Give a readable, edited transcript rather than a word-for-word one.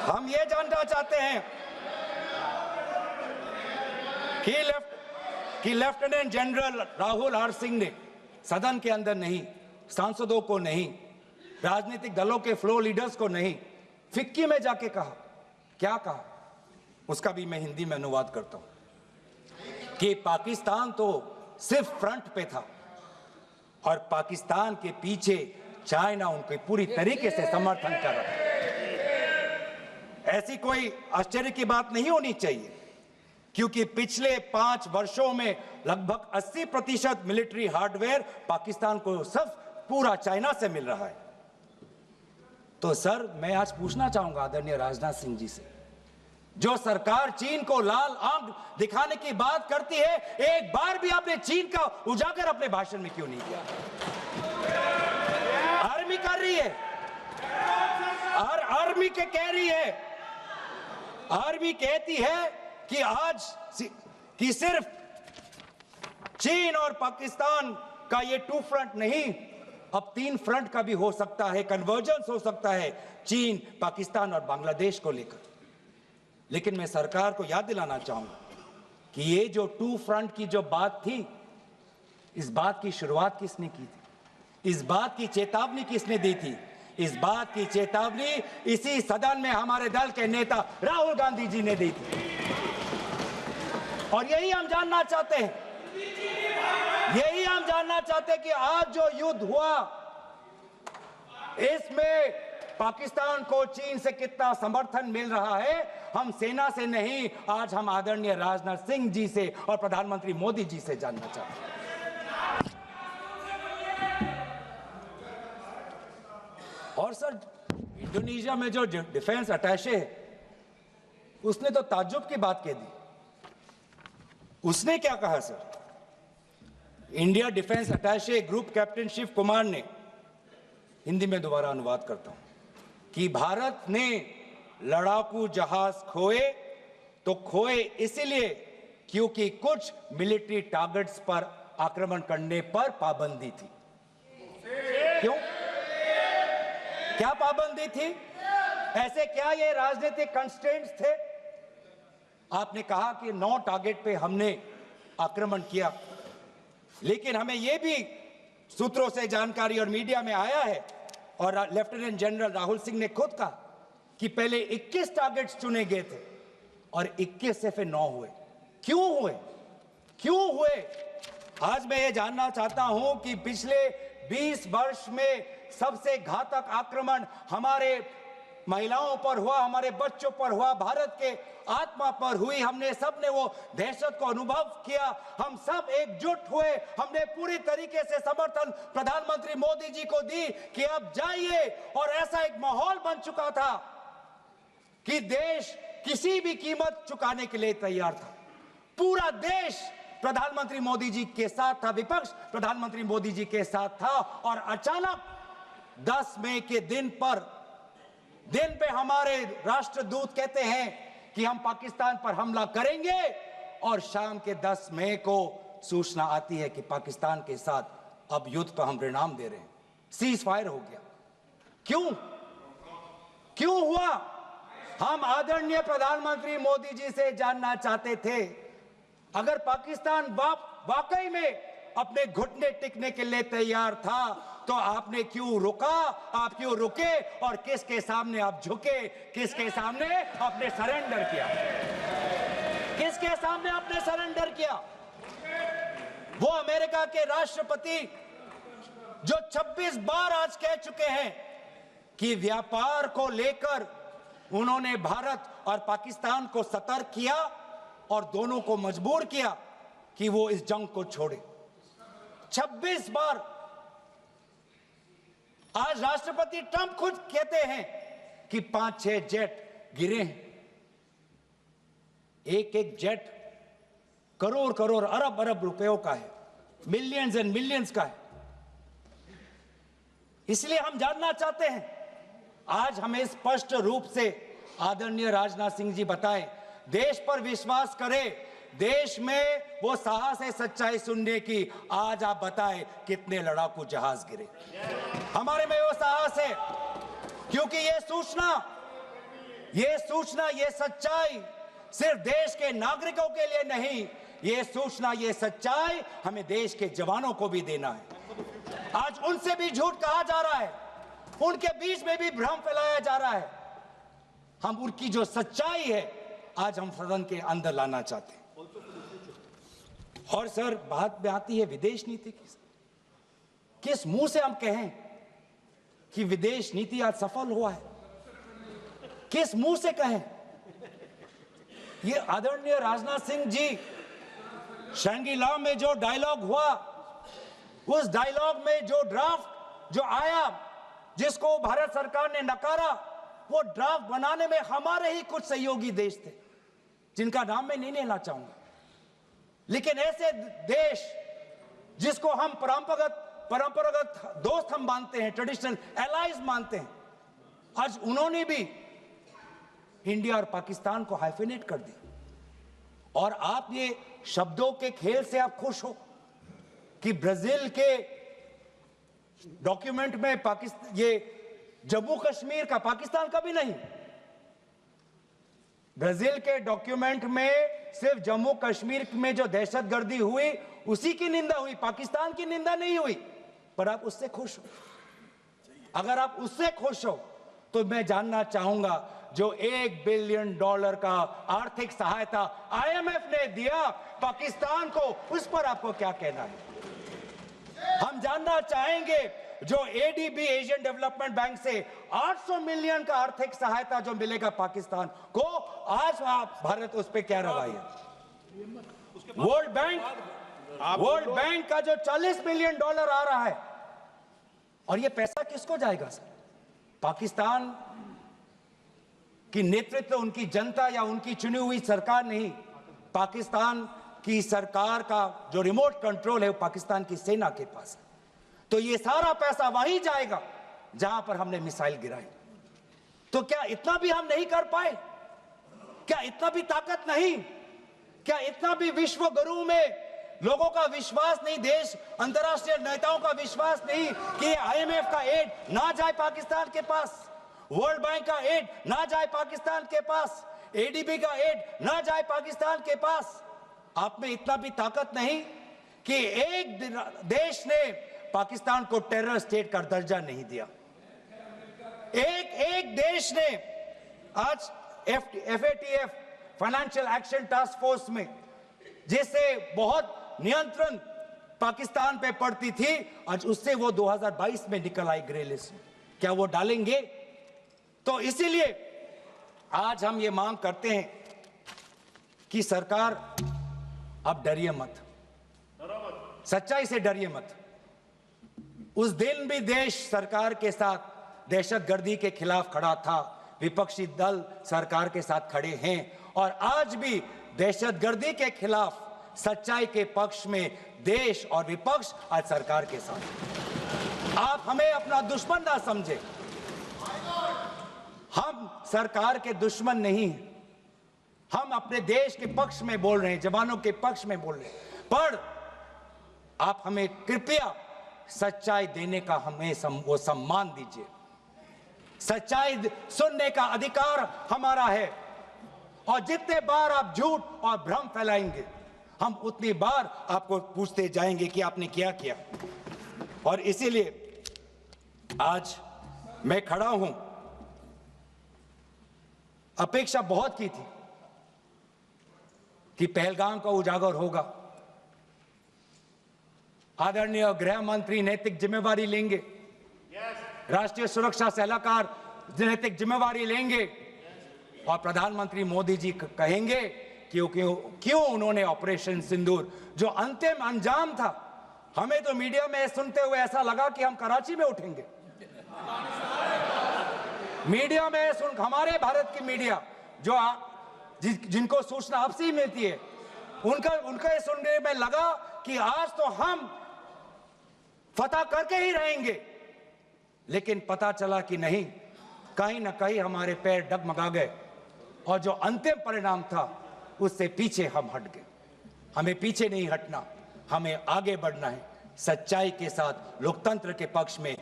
हम ये जानना चाहते हैं कि lieutenant general Rahul R Singh ने सदन के अंदर नहीं, सांसदों को नहीं, राजनीतिक दलों के फ्लोर लीडर्स को नहीं, फिक्की में जाके कहा, क्या कहा उसका भी मैं हिंदी में अनुवाद करता हूं कि पाकिस्तान तो सिर्फ फ्रंट पे था और पाकिस्तान के पीछे चाइना उनके पूरी तरीके से समर्थन कर रहा है। ऐसी कोई आश्चर्य की बात नहीं होनी चाहिए, क्योंकि पिछले 5 वर्षों में लगभग 80% मिलिट्री हार्डवेयर पाकिस्तान को सब पूरा चाइना से मिल रहा है। तो सर, मैं आज पूछना चाहूंगा आदरणीय राजनाथ सिंह जी से, जो सरकार चीन को लाल आंख दिखाने की बात करती है, एक बार भी आपने चीन का उजागर अपने भाषण में क्यों नहीं किया? आर्मी कर रही है, आर्मी के कह रही है, आर्मी कहती है कि आज कि सिर्फ चीन और पाकिस्तान का ये 2 फ्रंट नहीं, अब 3 फ्रंट का भी हो सकता है, कन्वर्जेंस हो सकता है चीन, पाकिस्तान और बांग्लादेश को लेकर। लेकिन मैं सरकार को याद दिलाना चाहूंगा कि ये जो 2 फ्रंट की जो बात थी, इस बात की शुरुआत किसने की थी? इस बात की चेतावनी किसने दी थी? इस बात की चेतावनी इसी सदन में हमारे दल के नेता राहुल गांधी जी ने दी थी। और यही हम जानना चाहते हैं, यही हम जानना चाहते हैं कि आज जो युद्ध हुआ, इसमें पाकिस्तान को चीन से कितना समर्थन मिल रहा है। हम सेना से नहीं, आज हम आदरणीय राजनाथ सिंह जी से और प्रधानमंत्री मोदी जी से जानना चाहते हैं। और सर, इंडोनेशिया में जो डिफेंस अटैचे है, उसने तो ताज्जुब की बात कह दी। उसने क्या कहा sir? India defence attache group captain Shiv Kumar ने, हिंदी में दोबारा अनुवाद करता हूं, कि भारत ने लड़ाकू जहाज खोए तो खोए इसलिए क्योंकि कुछ मिलिट्री टारगेट्स पर आक्रमण करने पर पाबंदी थी। क्यों? क्या पाबंदी थी? ऐसे क्या ये राजनीतिक कंस्ट्रेंट्स थे? आपने कहा कि 9 टारगेट पे हमने आक्रमण किया, लेकिन हमें यह भी सूत्रों से जानकारी और मीडिया में आया है, और लेफ्टिनेंट जनरल राहुल सिंह ने खुद कहा कि पहले 21 टारगेट्स चुने गए थे और 21 से फिर 9 हुए। क्यों हुए? क्यों हुए? आज मैं ये जानना चाहता हूं कि पिछले 20 वर्ष में सबसे घातक आक्रमण हमारे महिलाओं पर हुआ, हमारे बच्चों पर हुआ, भारत के आत्मा पर हुई। हमने सबने वो दहशत को अनुभव किया, हम सब एकजुट हुए, हमने पूरी तरीके से समर्थन प्रधानमंत्री मोदी जी को दी कि अब जाइए। और ऐसा एक माहौल बन चुका था कि देश किसी भी कीमत चुकाने के लिए तैयार था। पूरा देश प्रधानमंत्री मोदी जी के साथ था, विपक्ष प्रधानमंत्री मोदी जी के साथ था। और अचानक 10 मई के दिन पे हमारे राष्ट्रदूत कहते हैं कि हम पाकिस्तान पर हमला करेंगे, और शाम के 10 मई को सूचना आती है कि पाकिस्तान के साथ अब युद्ध तो हम परिणाम दे रहे हैं, सीज फायर हो गया। क्यों हुआ? हम आदरणीय प्रधानमंत्री मोदी जी से जानना चाहते थे, अगर पाकिस्तान वाकई में अपने घुटने टिकने के लिए तैयार था तो आपने क्यों रुका? आप क्यों रुके? और किसके सामने आप झुके? किसके सामने आपने सरेंडर किया? किसके सामने आपने सरेंडर किया? वो अमेरिका के राष्ट्रपति जो 26 बार आज कह चुके हैं कि व्यापार को लेकर उन्होंने भारत और पाकिस्तान को सतर्क किया और दोनों को मजबूर किया कि वो इस जंग को छोड़े। 26 बार। आज राष्ट्रपति ट्रंप खुद कहते हैं कि 5-6 जेट गिरे हैं। एक जेट करोड़ अरब रुपयों का है, मिलियंस एंड मिलियंस का है। इसलिए हम जानना चाहते हैं, आज हमें स्पष्ट रूप से आदरणीय राजनाथ सिंह जी बताएं, देश पर विश्वास करें, देश में वो साहस है सच्चाई सुनने की। आज आप बताएं कितने लड़ाकू जहाज गिरे? हमारे में वो साहस है, क्योंकि ये सूचना ये सूचना, ये सच्चाई सिर्फ देश के नागरिकों के लिए नहीं, ये सूचना, ये सच्चाई हमें देश के जवानों को भी देना है। आज उनसे भी झूठ कहा जा रहा है, उनके बीच में भी भ्रम फैलाया जा रहा है। हम उनकी जो सच्चाई है आज हम सदन के अंदर लाना चाहते हैं। और सर, बात में आती है विदेश नीति की। किस मुंह से हम कहें कि विदेश नीति आज सफल हुआ है? किस मुंह से कहें? ये आदरणीय राजनाथ सिंह जी, शंगीला में जो डायलॉग हुआ, उस डायलॉग में जो ड्राफ्ट जो आया, जिसको भारत सरकार ने नकारा, वो ड्राफ्ट बनाने में हमारे ही कुछ सहयोगी देश थे, जिनका नाम मैं नहीं लेना चाहूंगा। लेकिन ऐसे देश जिसको हम परंपरागत दोस्त हम मानते हैं, ट्रेडिशनल एलाइज मानते हैं, आज उन्होंने भी इंडिया और पाकिस्तान को हाइफिनेट कर दिया। और आप ये शब्दों के खेल से आप खुश हो कि ब्राजील के डॉक्यूमेंट में पाकिस्तान, ये जम्मू कश्मीर का पाकिस्तान का भी नहीं, ब्राजील के डॉक्यूमेंट में सिर्फ जम्मू कश्मीर में जो दहशतगर्दी हुई उसी की निंदा हुई, पाकिस्तान की निंदा नहीं हुई। पर आप उससे खुश हो? अगर आप उससे खुश हो तो मैं जानना चाहूंगा, जो $1 बिलियन का आर्थिक सहायता IMF ने दिया पाकिस्तान को, उस पर आपको क्या कहना है? हम जानना चाहेंगे, जो ADB एशियन डेवलपमेंट बैंक से 800 मिलियन का आर्थिक सहायता जो मिलेगा पाकिस्तान को, आज भारत उस पर क्या रवाई है? वर्ल्ड बैंक का जो $40 मिलियन आ रहा है, और ये पैसा किसको जाएगा सर? पाकिस्तान की नेतृत्व उनकी जनता या उनकी चुनी हुई सरकार नहीं, पाकिस्तान की सरकार का जो रिमोट कंट्रोल है वो पाकिस्तान की सेना के पास है। तो ये सारा पैसा वहीं जाएगा जहां पर हमने मिसाइल गिराई। तो क्या इतना भी हम नहीं कर पाए? क्या इतना भी ताकत नहीं? क्या इतना भी विश्व गुरु में लोगों का विश्वास नहीं, देश अंतर्राष्ट्रीय नेताओं का विश्वास नहीं कि IMF का एड ना जाए पाकिस्तान के पास, वर्ल्ड बैंक का एड ना जाए पाकिस्तान के पास, ADB का एड ना जाए पाकिस्तान के पास? आप में इतना भी ताकत नहीं कि एक देश ने पाकिस्तान को टेरर स्टेट का दर्जा नहीं दिया। एक देश ने आज FATF financial action task force में, जिससे बहुत नियंत्रण पाकिस्तान पे पड़ती थी, आज उससे वो 2022 में निकल आई ग्रे लिस्ट। क्या वो डालेंगे? तो इसीलिए आज हम ये मांग करते हैं कि सरकार अब डरिए मत, सच्चाई से डरिए मत। उस दिन भी देश सरकार के साथ दहशतगर्दी के खिलाफ खड़ा था, विपक्षी दल सरकार के साथ खड़े हैं, और आज भी दहशतगर्दी के खिलाफ सच्चाई के पक्ष में देश और विपक्ष आज सरकार के साथ। आप हमें अपना दुश्मन ना समझे, हम सरकार के दुश्मन नहीं हैं, हम अपने देश के पक्ष में बोल रहे हैं, जवानों के पक्ष में बोल रहे हैं। पर आप हमें कृपया सच्चाई देने का हमें वो सम्मान दीजिए। सच्चाई सुनने का अधिकार हमारा है, और जितने बार आप झूठ और भ्रम फैलाएंगे, हम उतनी बार आपको पूछते जाएंगे कि आपने क्या किया। और इसीलिए आज मैं खड़ा हूं। अपेक्षा बहुत की थी कि पहलगाम का उजागर होगा, आदरणीय गृह मंत्री नैतिक जिम्मेवारी लेंगे, राष्ट्रीय सुरक्षा सलाहकार नैतिक जिम्मेवारी लेंगे, और प्रधानमंत्री मोदी जी कहेंगे क्यों उन्होंने ऑपरेशन सिंदूर जो अंतिम अंजाम था, हमें तो मीडिया में सुनते हुए ऐसा लगा कि हम कराची में उठेंगे। मीडिया में हमारे भारत की मीडिया जो जिनको सूचना आपसे ही मिलती है, उनका सुनने में लगा कि आज तो हम फतह करके ही रहेंगे, लेकिन पता चला कि नहीं, कहीं ना कहीं हमारे पैर डगमगा गए, और जो अंतिम परिणाम था उससे पीछे हम हट गए। हमें पीछे नहीं हटना, हमें आगे बढ़ना है, सच्चाई के साथ लोकतंत्र के पक्ष में।